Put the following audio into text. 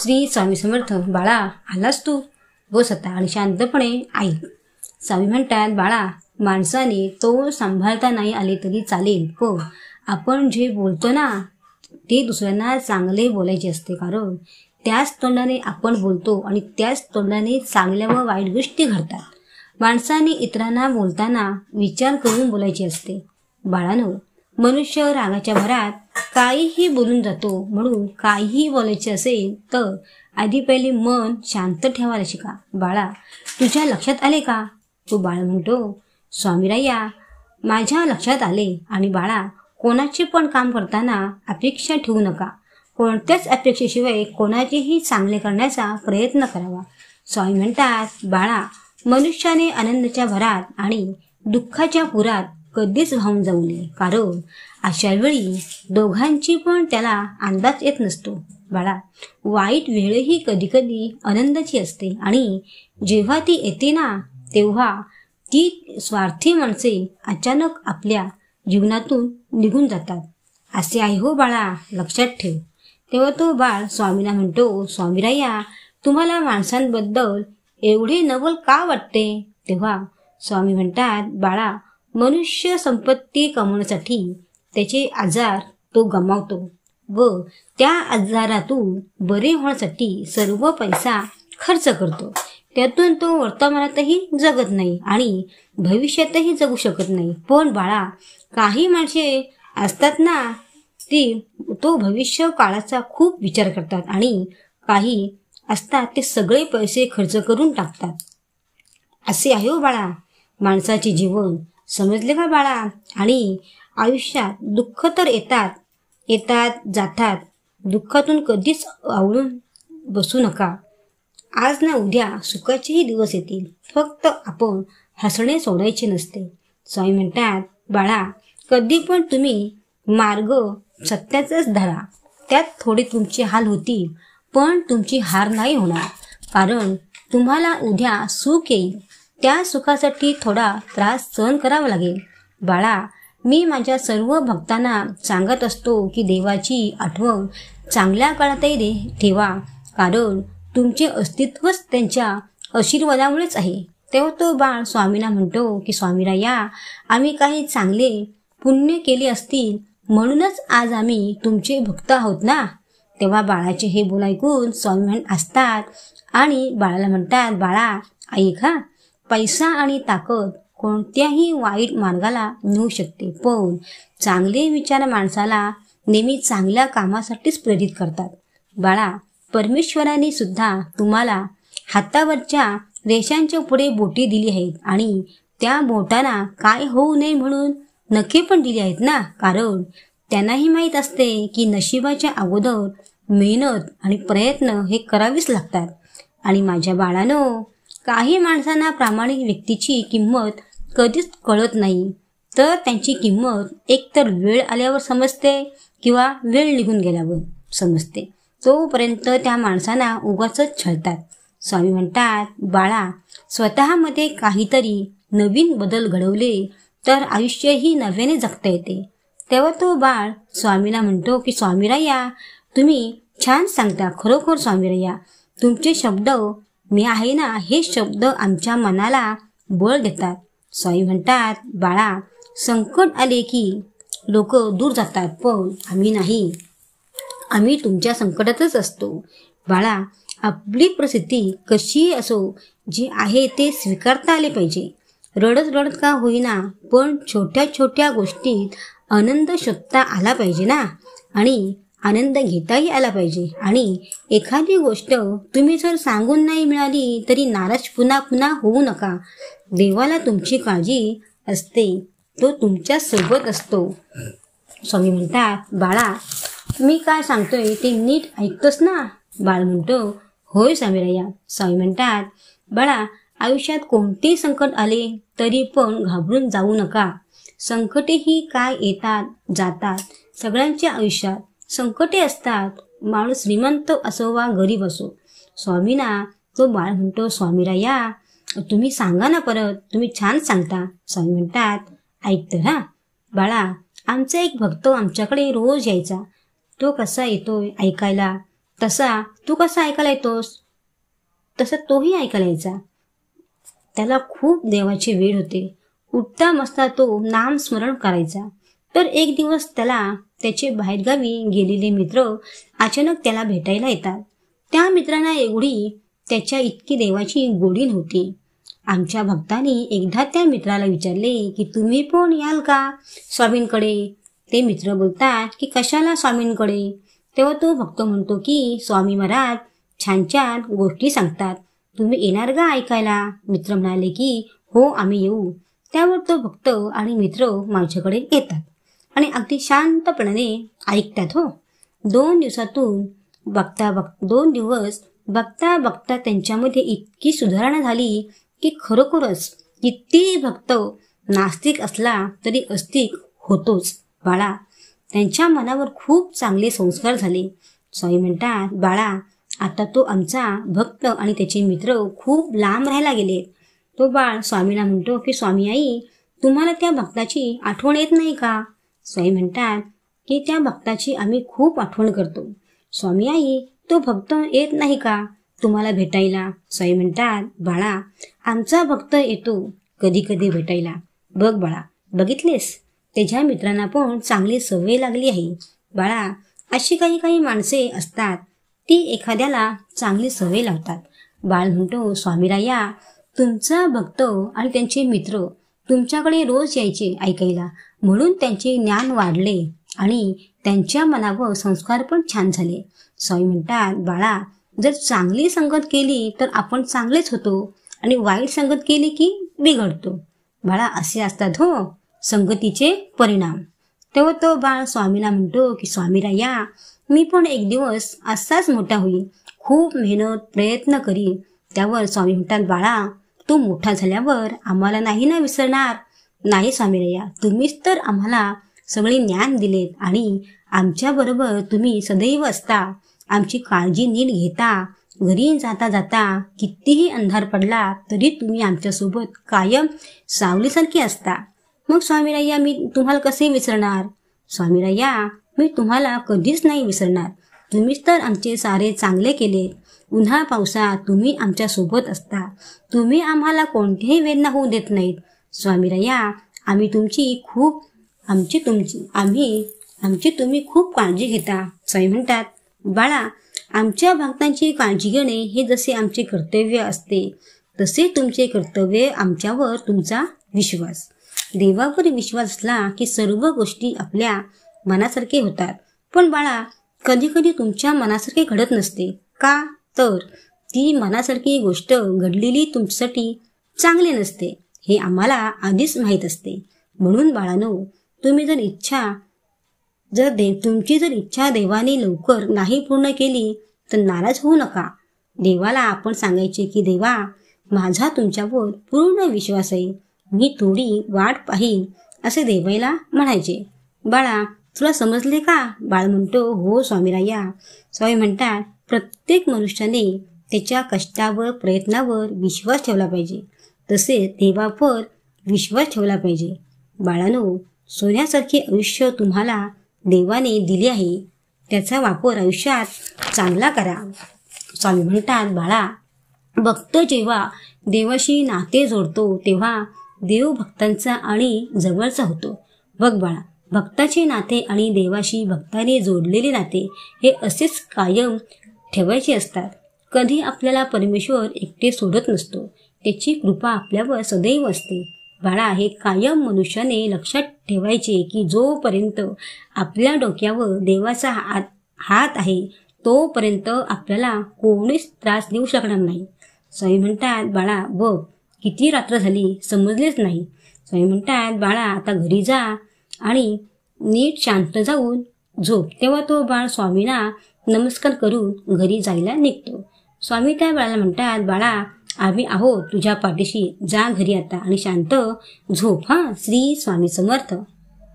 श्री स्वामी समर्थ. बाळा, आलास तू? बस आता आणि शांतपणे ऐक. स्वामी म्हणतात, बाळा, माणसाने तो सांभाळता नाही आले तरी चालेल, पण आपण जे बोलतो ना ते दुसऱ्यांना चांगले बोलायचे असते. कारण त्याच तोंडाने आपण बोलतो आणि त्याच तोंडाने चांगल्या व वाईट गोष्टी घडतात. माणसाने इतरांना बोलताना विचार करून बोलायचे असते. बाळांनो, मनुष्य रागाच्या भरात काहीही बोलून जातो. म्हणून काहीही बोलायचे असेल तर आधी पहिले मन शांत ठेवायला शिका. बाळा, तुझ्या लक्षात आले का? तो बाळ म्हणतो, स्वामीराया, माझ्या लक्षात आले. आणि बाळा, कोणाचे पण काम करताना अपेक्षा ठेवू नका. कोणत्याच अपेक्षेशिवाय कोणाचेही चांगले करण्याचा प्रयत्न करावा. स्वामी म्हणतात, बाळा, मनुष्याने आनंदाच्या भरात आणि दुःखाच्या पुरात कधीच वाहून जाऊ नये. कारण अशा वेळी दोघांची पण त्याला अंदाज येत नसतो. बाळा, वाईट वेळही कधीकधी आनंदाची असते आणि जेव्हा ती येते ना तेव्हा ती स्वार्थी माणसे अचानक आपल्या जीवनातून निघून जातात. असे आहे हो बाळा, लक्षात ठेव. तेव्हा तो बाळ स्वामींना म्हणतो, स्वामीराया, तुम्हाला माणसांबद्दल एवढे नवल का वाटते? तेव्हा स्वामी म्हणतात, बाळा, मनुष्य संपत्ती कमवण्यासाठी त्याचे आजार तो गमावतो व त्या आजारातून बरे होण्यासाठी सर्व पैसा खर्च करतो. त्यातून तो वर्तमानातही जगत नाही आणि भविष्यातही जगू शकत नाही. पण बाळा, काही माणसे असतात ना, तो भविष्य काळाचा खूप विचार करतात आणि काही असतात ते सगळे पैसे खर्च करून टाकतात. असे आहे हो बाळा माणसाचे जीवन. समजले का बाळा? आणि आयुष्यात दुःख तर येतात जातात. दुःखातून कधीच आवळून बसू नका. आज ना उद्या सुखाचेही दिवस येतील. फक्त आपण हसणे सोडायचे नसते. स्वामी म्हणतात, बाळा, कधी पण तुम्ही मार्ग सत्याचाच धरा. त्यात थोडे तुमचे हाल होतील, पण तुमची हार नाही होणार. कारण तुम्हाला उद्या सुख येईल. त्या सुखासाठी थोडा त्रास सहन करावा लागेल. बाळा, मी माझ्या सर्व भक्तांना सांगत असतो की देवाची आठवण चांगल्या काळातही ठेवा. कारण तुमचे अस्तित्वच त्यांच्या आशीर्वादामुळेच आहे. तेव्हा तो बाळ स्वामींना म्हणतो की स्वामीराया, आम्ही काही चांगले पुण्य केले असतील म्हणूनच आज आम्ही तुमचे भक्त आहोत ना. तेव्हा बाळाचे हे बोल ऐकून स्वामी म्हणत असतात आणि बाळाला म्हणतात, बाळा, ऐक हा, पैसा आणि ताकद कोणत्याही वाईट मार्गाला नेऊ शकते, पण चांगले विचार माणसाला नेहमी चांगल्या कामासाठीच प्रेरित करतात. बाळा, परमेश्वराने सुद्धा तुम्हाला हातावरच्या रेषांच्या पुढे बोटे दिली आहेत आणि त्या बोटांना काय होऊ नये म्हणून नखे पण दिली आहेत ना. कारण त्यांनाही माहीत असते की नशिबाच्या अगोदर मेहनत आणि प्रयत्न हे करावीच लागतात. आणि माझ्या बाळांनो, काही माणसांना प्रामाणिक व्यक्तीची किंमत कधीच कळत नाही. तर त्यांची किंमत एकतर वेळ आल्यावर समजते किंवा वेळ निघून गेल्यावर समजते. तोपर्यंत त्या माणसांना उगाचच छळतात. स्वामी म्हणतात, बाळा, स्वतःमध्ये काहीतरी नवीन बदल घडवले तर आयुष्यही नव्याने जगता येते. तेव्हा तो बाळ स्वामीला म्हणतो की स्वामीराया, तुम्ही छान सांगता. खरोखर स्वामीराया, तुमचे शब्द मी आहे ना, हे शब्द आमच्या मनाला बळ देतात. स्वामी म्हणतात, बाळा, संकट आले की लोक दूर जातात, पण आम्ही नाही. आम्ही तुमच्या संकटातच असतो. बाळा, आपली परिस्थिती कशी असो, जी आहे ते स्वीकारता आले पाहिजे. रडत का होईना, पण छोट्या छोट्या गोष्टीत आनंद शोधता आला पाहिजे ना. आणि आनंद घेताही आला पाहिजे. आणि एखादी गोष्ट तुम्ही जर सांगून नाही मिळाली तरी नाराज पुन्हा होऊ नका. देवाला तुमची काळजी असते, तो तुमच्या सोबत असतो. स्वामी म्हणतात, बाळा, मी काय सांगतोय ते नीट ऐकतोस ना? बाळ म्हणतो, होय स्वामीराया. स्वामी म्हणतात, बाळा, आयुष्यात कोणते संकट आले तरी पण घाबरून जाऊ नका. संकटेही काय येतात जातात. सगळ्यांच्या आयुष्यात संकटे असतात. माणूस श्रीमंत असो वा गरीब असो. स्वामींना तो बाळ म्हणतो, स्वामीराया, तुम्ही सांगा ना परत, तुम्ही छान सांगता. स्वामी म्हणतात, ऐकतं हा बाळा, आमचा एक भक्त आमच्याकडे रोज यायचा. तो कसा येतोय ऐकायला, तसा तू कसा ऐकायला येतोस? तसं तोही ऐकायला यायचा. त्याला खूप देवाची वेळ होते. उठता बसता तो नामस्मरण करायचा. तर एक दिवस त्याला त्याचे बाहेरगावी गेलेले मित्र अचानक त्याला भेटायला येतात. त्या मित्रांना एवढी त्याच्या इतकी देवाची गोडी नव्हती. आमच्या भक्तांनी एकदा त्या मित्राला विचारले की तुम्ही पण याल का स्वामींकडे? ते मित्र बोलतात की कशाला स्वामींकडे? तेव्हा तो भक्त म्हणतो की स्वामी महाराज छान छान गोष्टी सांगतात, तुम्ही येणार का ऐकायला? मित्र म्हणाले की हो आम्ही येऊ. त्यावर तो भक्त आणि मित्र माझ्याकडे येतात आणि अगदी शांतपणाने ऐकतात. हो, 2 दिवस बघता बघता त्यांच्यामध्ये इतकी सुधारणा झाली की खरोखरच किती भक्त नास्तिक असला तरी अस्तिक होतोच. बाळा, त्यांच्या मनावर खूप चांगले संस्कार झाले. स्वामी म्हणतात, बाळा आता तो आमचा भक्त आणि त्याचे मित्र खूप लांब राहायला गेले. तो बाळ स्वामीला म्हणतो की स्वामी आई, तुम्हाला त्या भक्ताची आठवण येत नाही का? स्वामी म्हणतात की त्या भक्ताची आम्ही खूप आठवण करतो. स्वामी आई, तो भक्त येत नाही का तुम्हाला भेटायला? स्वामी म्हणतात, बाळा आमचा भक्त येतो कधी कधी भेटायला. बघ बाळा, बघितलेस त्याच्या मित्रांना पण चांगली सवय लागली आहे. बाळा, अशी काही माणसे असतात ती एखाद्याला चांगली सवय लावतात. बाळ म्हणतो, स्वामीराया तुमचा भक्त आणि त्यांचे मित्र तुमच्याकडे रोज यायचे ऐकायला, म्हणून त्यांचे ज्ञान वाढले आणि त्यांच्या मनावर संस्कार पण छान झाले. स्वामी म्हणतात, बाळा जर चांगली संगत केली तर आपण चांगलेच होतो आणि वाईट संगत केली की बिघडतो. बाळा असे असतात हो संगतीचे परिणाम. तेव्हा तो बाळ स्वामीला म्हणतो की स्वामीराया मी पण एक दिवस असाच मोठा होईल, खूप मेहनत प्रयत्न करीन. त्यावर स्वामी म्हणतात, बाळा तू मोठा झाल्यावर आम्हाला नाही ना विसरणार? नाही स्वामीराया, तुम्हीच तर आम्हाला सगळे ज्ञान दिलेत आणि आमच्याबरोबर तुम्ही सदैव असता, आमची काळजी नीट घेता. घरी जाता जाता कितीही अंधार पडला तरी तुम्ही आमच्यासोबत कायम सावलीसारखी असता. मग स्वामीराया मी तुम्हाला कसे विसरणार? स्वामीराया मी तुम्हाला कधीच नाही विसरणार. तुम्हीच तर आमचे सारे चांगले केले. उन्हा पावसात तुम्ही आमच्या सोबत असता. तुम्ही आम्हाला कोणतीही वेदना होऊ देत नाहीत. स्वामीराया आम्ही तुम्ही खूप काळजी घेता. स्वामी म्हणतात, बाळा आमच्या भक्तांची काळजी घेणे हे जसे आमचे कर्तव्य असते तसे तुमचे कर्तव्य आमच्यावर तुमचा विश्वास. देवावर विश्वास असला की सर्व गोष्टी आपल्या मनासारखे होतात. पण बाळा कधी कधी तुमच्या मनासारखे घडत नसते. का? तर ती मनासारखी गोष्ट घडलेली तुमच्यासाठी चांगली नसते हे आम्हाला आधीच माहीत असते. म्हणून बाळांनो, तुमची जर इच्छा देवाने लवकर नाही पूर्ण केली तर नाराज होऊ नका. देवाला आपण सांगायचे की देवा माझा तुमच्यावर पूर्ण विश्वास आहे, मी थोडी वाट पाहीन असे देवाला म्हणायचे. बाळा तुला समजले का? बाळ म्हणतो, हो स्वामीराया. स्वामी म्हणतात, प्रत्येक मनुष्याने त्याच्या कष्टावर प्रयत्नावर विश्वास ठेवला पाहिजे, तसेच देवावर विश्वास ठेवला पाहिजे. बाळांनो, सोन्यासारखे आयुष्य तुम्हाला देवाने दिले आहे, त्याचा वापर आयुष्यात चांगला करा. स्वामी म्हणतात, बाळा भक्त जेव्हा देवाशी नाते जोडतो तेव्हा देव भक्तांचा आणि जवळचा होतो. बघ बाळा, भक्ताचे नाते आणि देवाशी भक्ताने जोडलेले नाते हे असेच कायम ठेवायचे असतात. कधी आपल्याला परमेश्वर एकटे सोडत नसतो, त्याची कृपा आपल्यावर सदैव असते. बाळा हे कायम मनुष्याने लक्षात ठेवायचे की जोपर्यंत आपल्या डोक्यावर देवाचा हात आहे तोपर्यंत आपल्याला कोणीच त्रास देऊ शकणार नाही. स्वामी म्हणतात, बाळा बघ किती रात्र झाली समजलेच नाही. स्वामी म्हणतात, बाळा आता घरी जा आणि नीट शांत जाऊन झोप. तेव्हा तो बाळ स्वामींना नमस्कार करून घरी जायला निघतो. स्वामी त्या बाळाला म्हणतात, बाळा आम्ही आहोत तुझ्या पाठीशी, जा घरी आता आणि शांत झोप. श्री स्वामी समर्थ.